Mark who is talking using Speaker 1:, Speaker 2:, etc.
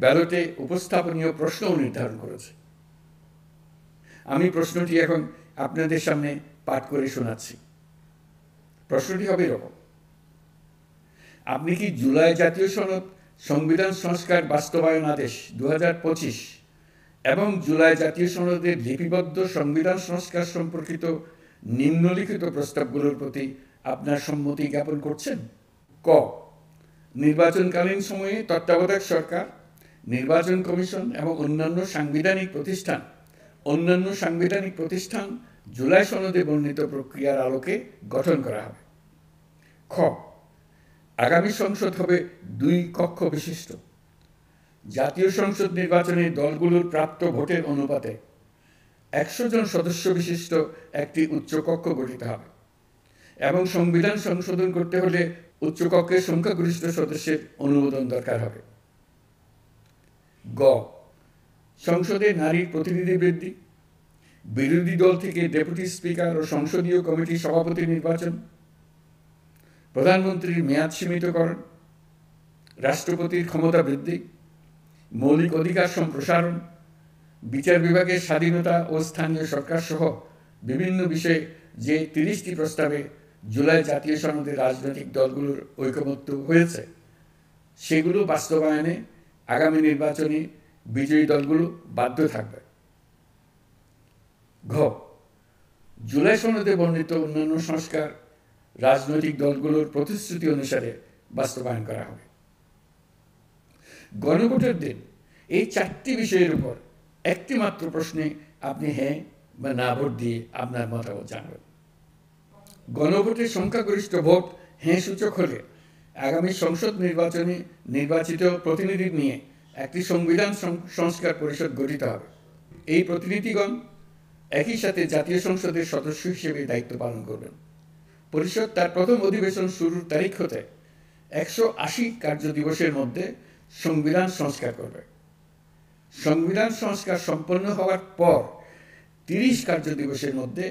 Speaker 1: ব্যালটে উপস্থাপনীয় প্রশ্নও নির্ধারণ করেছে। আমি প্রশ্নটি এখন আপনাদের সামনে পাঠ করে শোনাচ্ছি। প্রশ্নটি হবে এরকম: আপনি কি জুলাই জাতীয় সনদ সংবিধান সংস্কার বাস্তবায়ন আদেশ 2025 এবং জুলাই জাতীয় সনদের লিপিবদ্ধ সংবিধান সংস্কার সম্পর্কিত নিম্নলিখিত প্রস্তাবগুলোর প্রতি আপনার সম্মতি জ্ঞাপন করছেন? ক, নির্বাচনকালীন সময়ে তত্ত্বাবধায়ক সরকার, নির্বাচন কমিশন এবং অন্যান্য সাংবিধানিক প্রতিষ্ঠান জুলাই সনদে বর্ণিত প্রক্রিয়ার আলোকে গঠন করা হবে। খ, আগামী সংসদ হবে 2 কক্ষ বিশিষ্ট। জাতীয় সংসদ নির্বাচনে দলগুলোর প্রাপ্ত ভোটের অনুপাতে 100 জন সদস্য বিশিষ্ট একটি উচ্চকক্ষ গঠিত হবে এবং সংবিধান সংশোধন করতে হলে উচ্চকক্ষের সংখ্যাগরিষ্ঠ সদস্যের অনুমোদন দরকার হবে। গ, সংসদে নারীর প্রতিনিধি বৃদ্ধি, বিরোধী দল থেকে ডেপুটি স্পিকার ও সংসদীয় কমিটির সভাপতি নির্বাচন, প্রধানমন্ত্রীর মেয়াদ সীমিতকরণ, রাষ্ট্রপতির ক্ষমতা বৃদ্ধি, মৌলিক অধিকার সম্প্রসারণ, বিচার বিভাগের স্বাধীনতা ও স্থানীয় সরকার সহ বিভিন্ন বিষয়ে যে 30টি প্রস্তাবে জুলাই জাতীয় সনদে রাজনৈতিক দলগুলোর ঐকমত্য হয়েছে, সেগুলো বাস্তবায়নে আগামী নির্বাচনে বিজয়ী দলগুলো বাধ্য থাকবে। ঘ, জুলাই সনদে বর্ণিত অন্যান্য সংস্কার রাজনৈতিক দলগুলোর প্রতিশ্রুতি অনুসারে বাস্তবায়ন করা হবে। গণভোটের দিন এই 4টি বিষয়ের উপর একটি মাত্র প্রশ্নে আপনি হ্যাঁ বা না ভোট দিয়ে আপনার মতামত জানাবেন। গণভোটের সংখ্যাগরিষ্ঠ ভোট হ্যাঁ সূচক হলে আগামী সংসদ নির্বাচনে নির্বাচিত প্রতিনিধি নিয়ে একটি সংবিধান সংস্কার পরিষদ গঠিত হবে। এই প্রতিনিধিগণ একই সাথে জাতীয় সংসদের সদস্য হিসেবে দায়িত্ব পালন করবেন। পরিষদ তার প্রথম অধিবেশন শুরুর তারিখ হতে 180 কার্যদিবসের মধ্যে সংবিধান সংস্কার করবে। সংবিধান সংস্কার সম্পন্ন হওয়ার পর 30 কার্যদিবসের মধ্যে